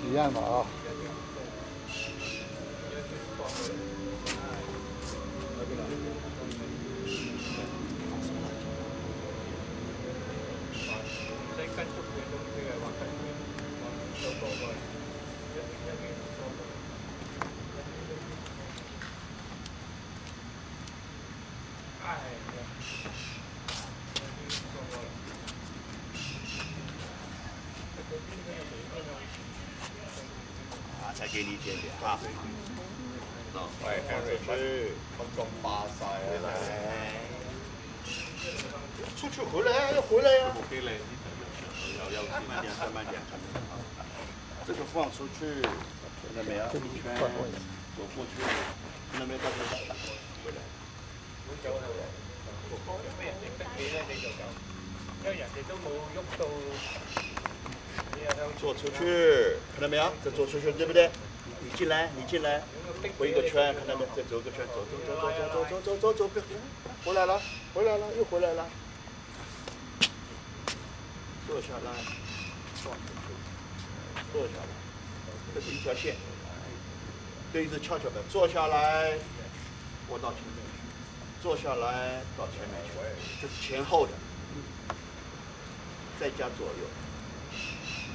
一样的啊。再给你一点点啊。喂，Henry，分钟巴塞啊！出去回来要回来呀！要慢点，慢点。这个放出去，看到没有？一圈走过去，看到没有？到这里回来。因為人哋都冇喐到。做出去，看到没有？这做出去，对不对？你进来，围一个圈，看到没有？再走个圈，走，回来了，又回来了。坐下来，放出去，坐下来，这是一条线，对着跷跷板，坐下来，我到前面去，坐下来到前面去，这是前后的，再加左右。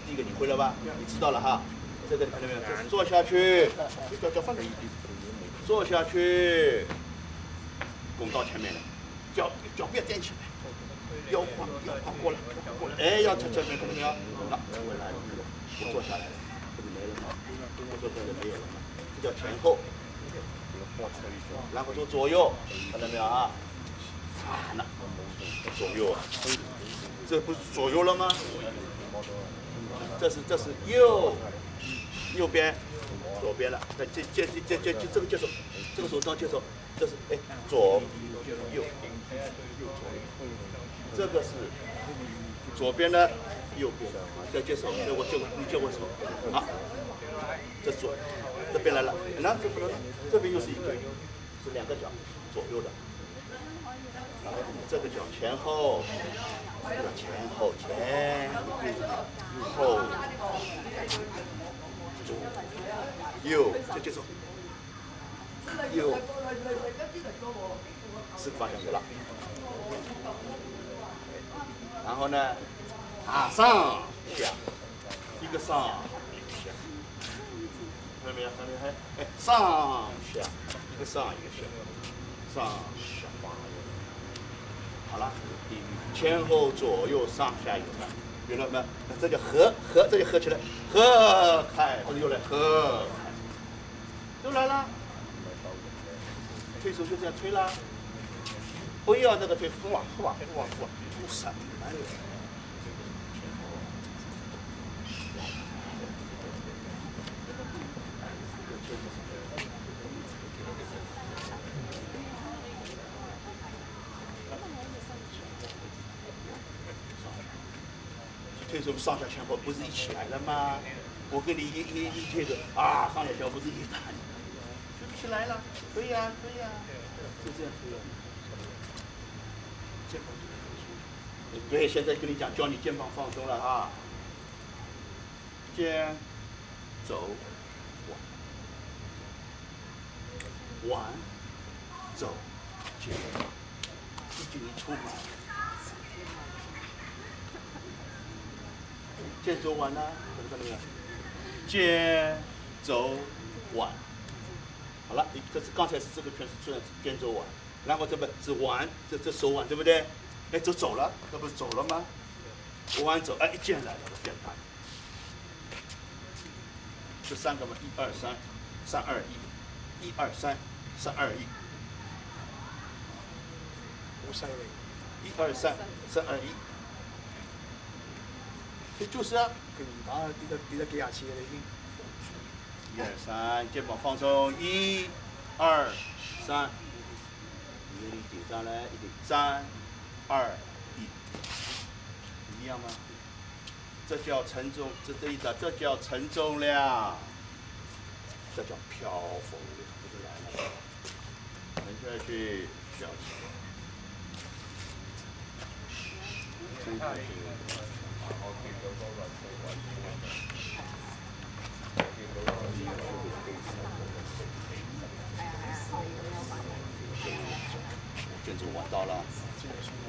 第一个你会了吧？你知道了哈。这个你看到没有？这是坐下去，脚放在一地，坐下去，拱到前面来，脚不要踮起来，腰跨过来，哎，要这边看到没有？好，我来了，我坐下来了，这里没了吗？我坐这里没有了吗？这叫前后，然后做左右，看到没有啊？那左右啊，这不是左右了吗？这是右边，左边了。这个接手，这个手上接手，这是左右，这个是左边的右边，再接手，你接我手，好，这左这边来了，那这边又是一个，是两个脚左右的，这个脚前后。前后左右，这接手，右4个方向对了。然后呢，上下，一个上一个下，看到没有？上下，一个上一个下，上下。好了。前后左右上下有了没有？这叫合，这就合起来，合开，这又来合开，都来了。推手就这样推啦，不要那个推，呼什么呀？推手上下前后不是一起来了吗？我跟你一推手啊，上下前后不是一打，就起来了，可以啊，就这样推啊。肩膀对，现在跟你讲，教你肩膀放松了啊。肩走腕走肩，一进一出嘛。肩走腕呢？看到没有？肩走腕。好了，这是刚才是这个圈是肩走腕，然后这边是腕，这手腕对不对？走了，这不是走了吗？腕走，一肩来了，肩开。这3个嘛，1、2、3，3、2、1，1、2、3，3、2、1。好犀利！1、2、3，3、2、1。就是啊，跟你打跌咗幾廿次啦已經。1、2、3，肩膀放松，1、2、3，一定顶上来，一定3、2、1，一样吗？这叫承重，这叫承重量，这叫漂浮量，不是来了，沉下去，飘起来，沉下去。肩肘弯到了，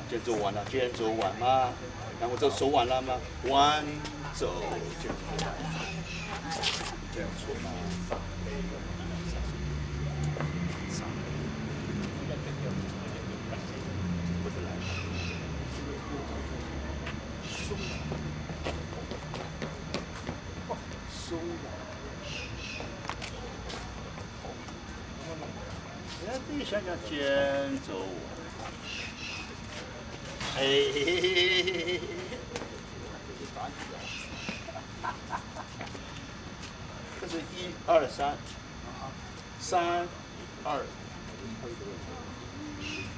肩肘弯了，肩肘弯吗？然后这手弯了吗？弯走，肩肘弯，这样做吗？不是来。松的。哎，自己想想肩肘弯。哎，这是1、2、3，3、2、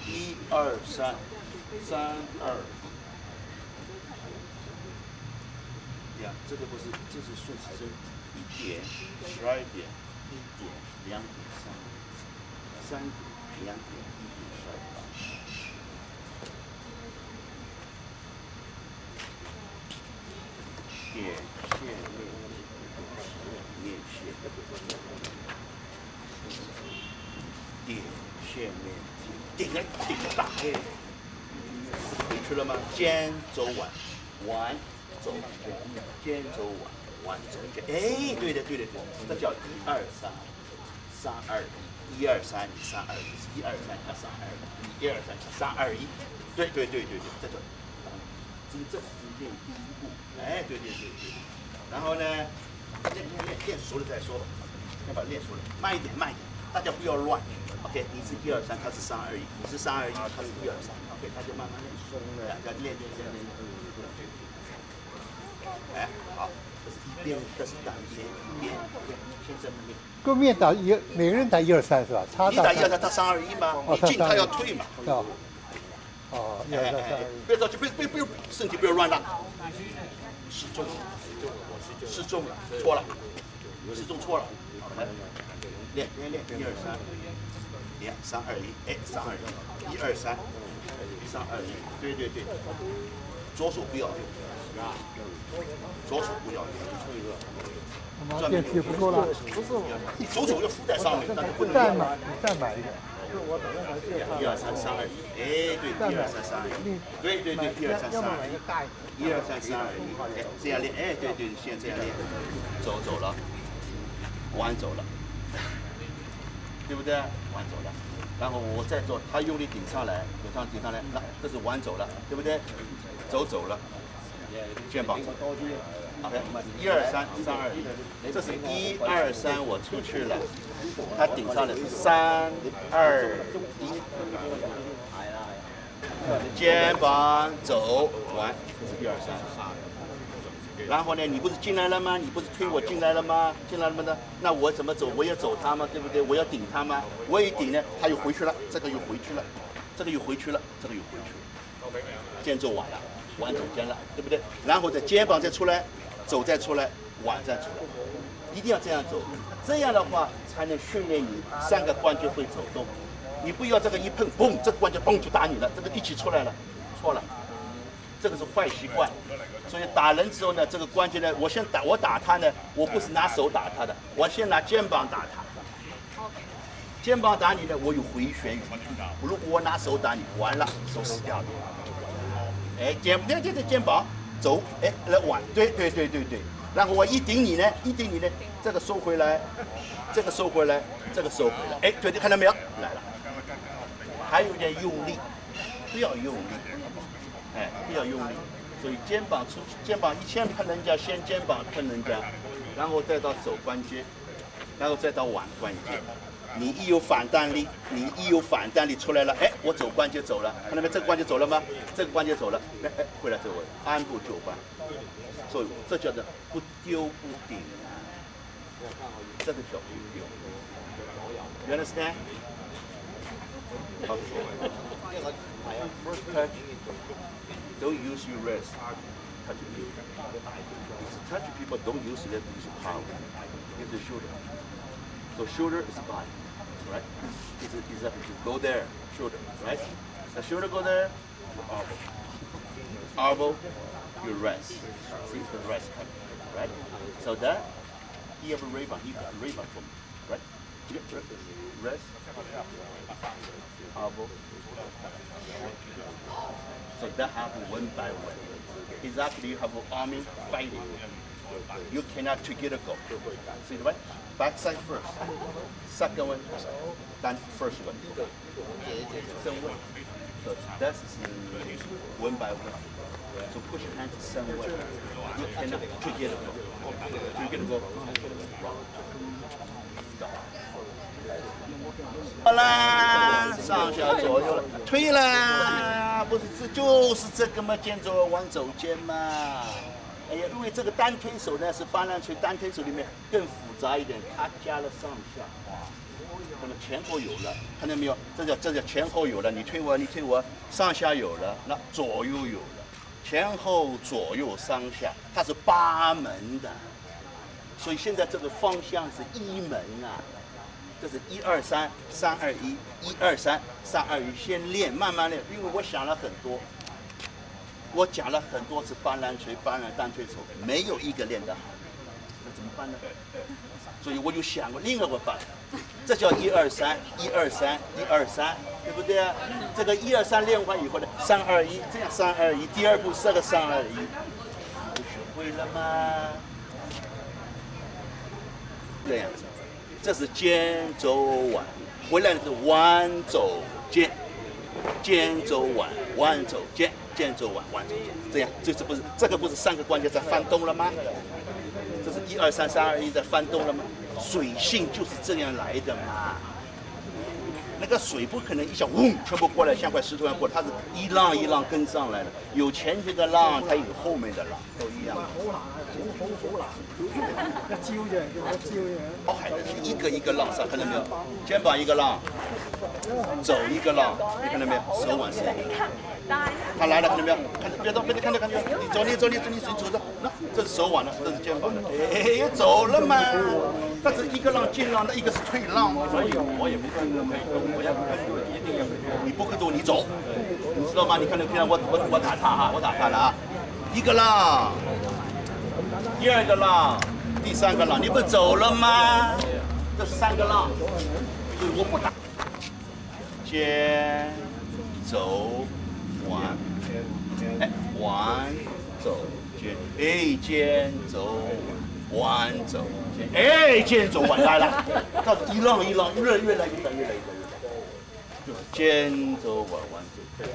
1、2、3，3、2。呀，这个不是，这是顺时针，1点、12点、1点、2点、3点、2点、1点、12点。点线面线，点线面，顶个大黑，回去了吗？肩肘弯，弯走，肩肘弯，弯走，哎，对的，这叫1、2、3，3、2、1、1、2、3，你3、2、1，1、2、3，他3、2、1，1、2、3，他3、2、1，对，这叫。这是练第一步，哎，对。然后呢，练熟了再说吧，先把它练熟了，慢一点，大家不要乱。OK， 你是1、2、3，他是3、2、1，你是3、2、1，他是1、2、3。OK， 他就慢慢练松了，要练。哎，好，这是一边，这是打先练，先这么练。各面打1，每个人打1、2、3是吧？你打1、2、3，他3、2、1嘛，你进他要退嘛。哦，1、2、3，别着急，不用，身体不要乱打。失重了，错了，失重错了。好，来，练1、2、3，练3、2、1，哎，3、2、1，1、2、3，3、2、1，对，左手不要用，左手不要用。我们电池不够了，左手要扶在上面，但是不能再买一个。 1、2、3、3、2、1，哎，对，1、2、3、3、2、1，对，1、2、3、3、2、1，1、2、3、3、2、1，哎，这样练，哎，对，先这样练，走了，弯走了，对不对？弯走了，然后我再做，他用力顶上来，顶上来，那这是弯走了，对不对？走了，肩膀走。OK， 1、2、3、3、2、1，这是1、2、3，我出去了，他顶上来是3、2、1，肩膀走完，这是1、2、3。然后呢，你不是进来了吗？你不是推我进来了吗？呢？那我怎么走？我要走他吗？对不对？我要顶他吗？我一顶呢，他又回去了，这个又回去了，这个又回去了，肩肘弯了，弯走肩了，对不对？然后再肩膀再出来。 走再出来，腕再出来，一定要这样走。这样的话才能训练你3个关节会走动。你不要这个一碰，嘣，这个关节嘣就打你了，这个一起出来了，错了，这个是坏习惯。所以打人之后呢，这个关节呢，我打他呢，我不是拿手打他的，我先拿肩膀打他。肩膀打你呢，我有回旋余地。如果我拿手打你，完了，手死掉了。哎，肩膀。 走，哎，来挽，对，然后我一顶你呢，这个收回来，这个收回来，哎，对，看到没有？来了，还有点用力，不要用力，哎，不要用力，所以肩膀一先碰人家，先肩膀碰人家，然后再到手关节，然后再到腕关节。 你一有反弹力，出来了，哎，我走关节走了，看到没？这个关节走了吗？这个关节走了，哎，回来这个位，按部就班，所以这叫做不丢不顶，这个叫不丢。You understand? First touch, don't use your wrist. Touch people. Touch people, don't use it. Use power. Use the shoulder. So shoulder is body. Right? Is up to go there, shoulder, right? The shoulder go there, elbow, you rest. See the rest coming, right? So that he have a rebound. He got a rebound from me, right? Rest. Elbow. So that happen one by one. Exactly, you have an army fighting. You cannot together go. See the way? Backside first. Second one, then first one. So that's one by one. So push your hands the same way. You cannot together go. Together go.好啦，上下左右了，推啦，不是就是这个嘛，肩肘往肘肩嘛。哎呀，因为这个单推手呢是搬浪锤单推手里面更复杂一点，它加了上下，那么前后有了，看到没有？这叫前后有了，你推我，你推我，上下有了，那左右有了，前后左右上下，它是8门的，所以现在这个方向是1门啊。这是1 2 3 3 2 1 1 2 3 3 2 1，先练，慢慢练。因为我想了很多，我讲了很多次搬篮锤、搬篮单推手，没有一个练得好，那怎么办呢？所以我就想过另外一个办法，这叫1 2 3 1 2 3 1 2 3，对不对啊？这个1 2 3练完以后呢，3 2 1，这样3 2 1，第二步这个3 2 1，不学会了吗？这样子。这是肩肘腕，回来是腕肘肩，肩肘腕，腕肘肩，肩肘腕，腕肘肩，这样，这不是这个不是3个关节在翻动了吗？这是1 2 3 3 2 1在翻动了吗？水性就是这样来的嘛。那个水不可能一下嗡全部过来，像块石头一样过，它是一浪一浪跟上来的。有前面的浪，它有后面的浪，都一样。哦，还是一个一个浪上，看到没有？肩膀一个浪，走一个浪，你看到没有？手腕是一个。他来了，看到没有？看到别动，别动，看到没有？你走，你走，你走，你走着。那这是手腕的，这是肩膀的。哎，走了嘛。但是一个浪进浪，那一个是退浪。所以我也不跟着，我要跟着一定要跟着。你不跟着你走，你知道吗？你看到我打他哈，我打他了啊，一个浪。第2个浪，第3个浪，你不走了吗？这是3个浪，所以我不打。肩、肘、腕，哎，腕、肘、肩，哎，肩、肘、腕、肘、肩，哎，肩、肘、腕来了，这是一浪一浪，越来越短，越来越短。就是肩、肘、腕、腕、肘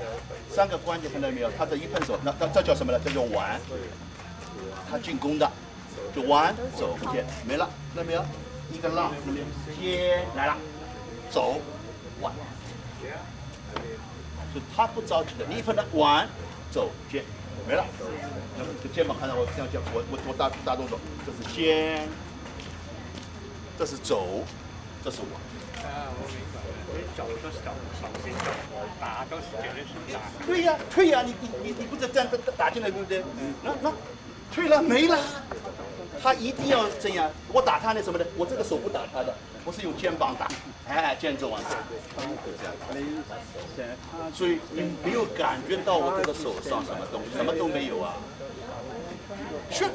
，3个关节看到没有？它这一喷手，那这叫什么呢？这叫腕。他进攻的，就腕肘肩没了，看到没有？一个浪，看到没有？肩来了，走腕，所以他不着急的。你一分的腕肘肩没了，那么这个肩膀看到我这样讲，我大动作，这是肩，这是肘，这是腕。我明白了。脚都是脚，手先脚，打都是绝对是打。对呀，退呀，你不是这样打进来对不对？那退了没了，他一定要这样。我打他那什么呢？我这个手不打他的，我是用肩膀打，哎，肩肘往上，这样。所以你没有感觉到我这个手上什么东西，什么都没有啊。是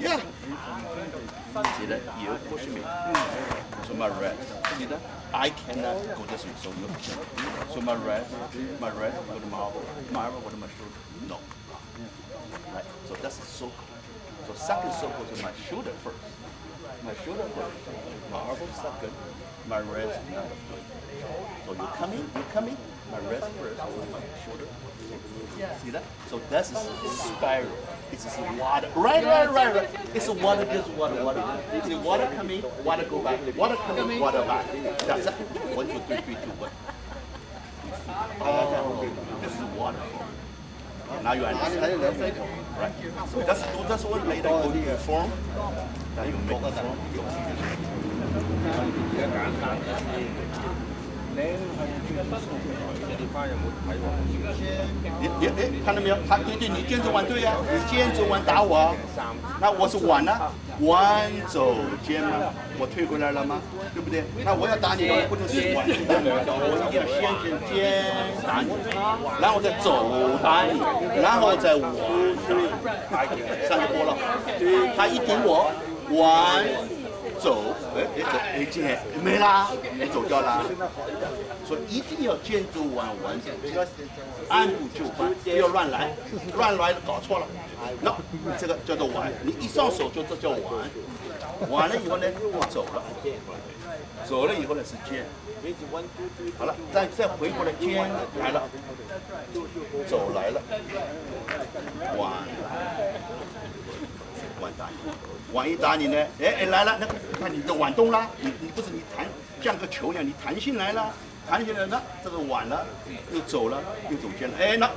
，yeah。See that? You push me to my rest. See that? I cannot go this way, so you can. So my rest go to marble go to my shoulder. No. Right? So that's a circle. So second circle to my shoulder first. My shoulder first. Marble second. My rest number 3. So you come in. My rest first. My shoulder. See that? So that's a spiral. It's just water. Right. It's a water, just water. See water come in, water go back. Water come in, water back. That's it. 1, 2, 3, 3, 2, 1. This is water. Now you understand. Right. So that's what later go to your form. Now you make the form. 你看到没有？他对你肩肘腕对呀，你肩肘腕打我，那我是腕呢，腕肘肩嘛，我退回来了吗？对不对？那我要打你，我不能是腕，我一定要先肩打你，然后再肘打你，然后再我3个波了，他一顶我。弯走，哎，肩没啦，走掉啦。所以一定要肩走弯弯走，按部就班，不要乱来，乱来搞错了。那这个叫做弯，你一上手就这叫弯，完了以后呢，我走了，走了以后呢是肩。好了，再回过来，肩来了，走来了，弯。碗打你，碗一打你呢，哎来了，那个看你的碗动啦，你不是你弹像个球一样，你弹性来了，弹性来了，这个碗了，又走了，又走肩了，哎那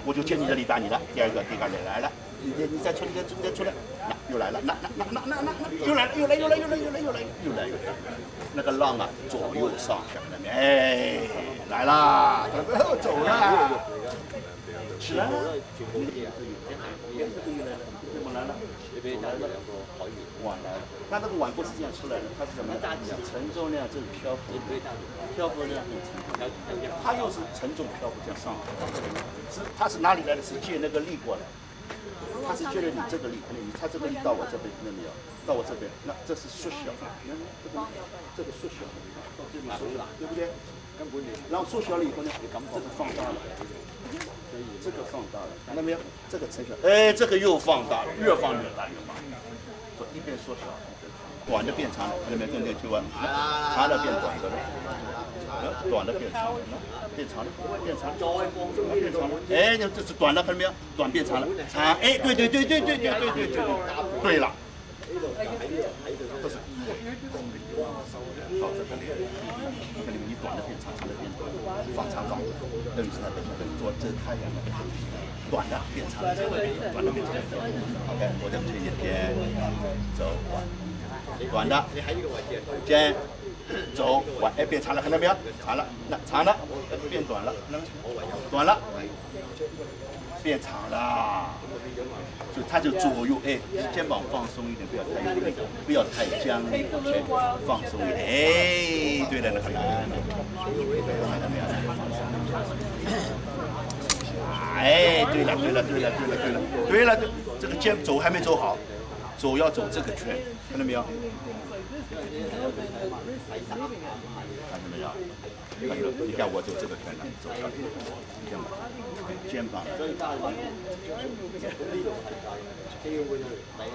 我就见你这里打你了，第二个来了，你再出来，那又来了，那又来了，那个浪啊左右上下的，哎来啦，走了，起来了。来了，碗来了，那个碗不是这样出来的，它是什么？承重量这是漂浮，漂浮量很沉重，它又是承重漂浮这样上来，它是哪里来的？是借那个力过来，它是借了你这个力，它这个力到我这边，看到没有？到我这边，那这是缩小，这个缩小，到这边缩小，对不对？然后缩小了以后呢，这个放大了。这个放大了，看到没有？这个成小，哎，这个又放大了，越放越大，一边缩小，短的变长了，看到没有？对吧？长的变短的了，短的变长了，变长了，变长了，哎，这是短的，看到没有？短变长了，长，哎，对，对了，这是到这里，看你短的变长，长的变短，放长放短，等于是它做这太阳的，短的变长，短的变长。OK， 我再推一点，走，短的，肩，走，弯，哎，变长了，看到没有？长了，那长了，变短了，短了，变长了。就它就左右，哎，肩膀放松一点，不要太用力，不要太僵硬，放松一点，哎，对了，那个难，看到没有？哎，对了，这个肩走还没走好，走要走这个圈，看到没有？看到没有？你看我走这个圈了，走下去，肩膀，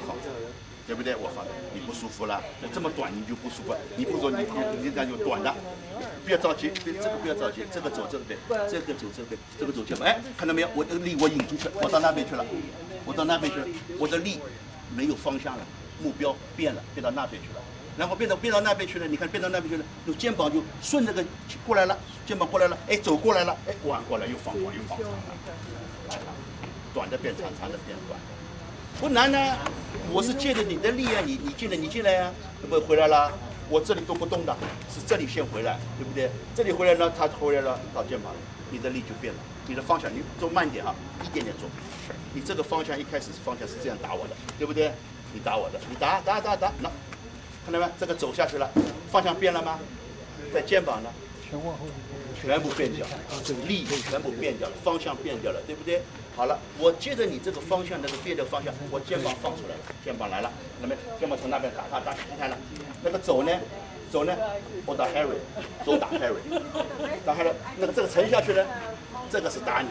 放着，对不对？我放着，你不舒服了，这么短你就不舒服，你不说你那就短的，不要着急，这个不要着急，这个走这边，这个走这边，这个走这边，哎，看到没有？我这个力我引出去，我到那边去了，我的力没有方向了，目标变了，变到那边去了。然后变到那边去了，你看变到那边去了，就肩膀就顺着个过来了，肩膀过来了，哎，走过来了，哎，弯过来又放长了，短的变长，长的变短，不难呢。我是借着你的力啊，你进来啊，不回来了，我这里都不动的，是这里先回来，对不对？这里回来呢，它回来了到肩膀了，你的力就变了，你的方向你走慢点啊，一点点做，你这个方向一开始方向是这样打我的，对不对？你打我的，你打，那。看到没？这个走下去了，方向变了吗？在肩膀呢，全部变掉，力全部变掉了，方向变掉了，对不对？好了，我接着你这个方向，那个变的方向，我肩膀放出来了，肩膀来了，看到没？肩膀从那边打，看了，那个走呢，我打 Harry， 走打 Harry， 那个这个沉下去呢，这个是打你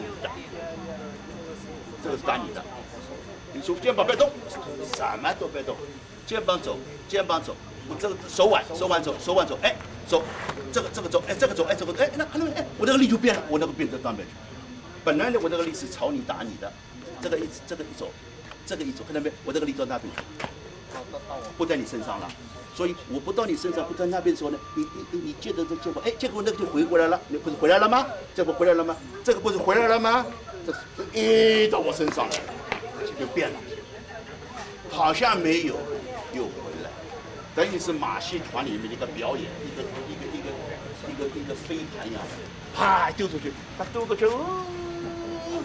的，你说肩膀别动，什么都别动。肩膀走，我这个手腕走，哎，走，这个走，哎，这个走，哎，那看到没？哎，我那个力就变了，我那个变到那边去。本来呢，我那个力是朝你打你的，这个一走，看到没？我这个力到那边去，不在你身上了。所以我不到你身上，不在那边的时候呢，你借着这肩膀，哎，结果那个就回过来了，你不是回来了吗？这不回来了吗？这个不是回来了吗？这一到我身上来了，就变了，好像没有。又回来，等于是马戏团里面的一个表演，一个飞盘一样的，啪丢出去，他兜个圈，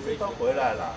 飞盘回来了。